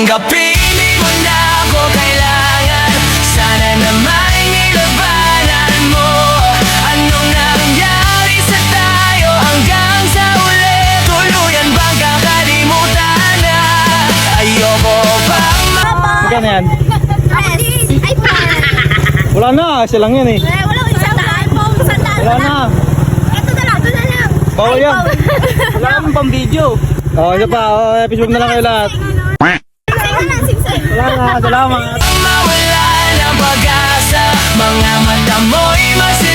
tanggapin, di mo na ako kailangan. Sana naman nilabanan mo anong nangyari sa tayo hanggang sa uli. Tuluyan bang kakalimutan na? Ayoko pang Magkano yan? iPhone. Wala na, isa lang yan eh. Wala ko isang iPhone. Wala na. Ito na lang. Bawal yan. Wala naman pang video. Oh, ito pa. Oh, Facebook na lang kayo lahat. Wala na, salamat. mawala ng pag-asa. Mga mata mo'y masira.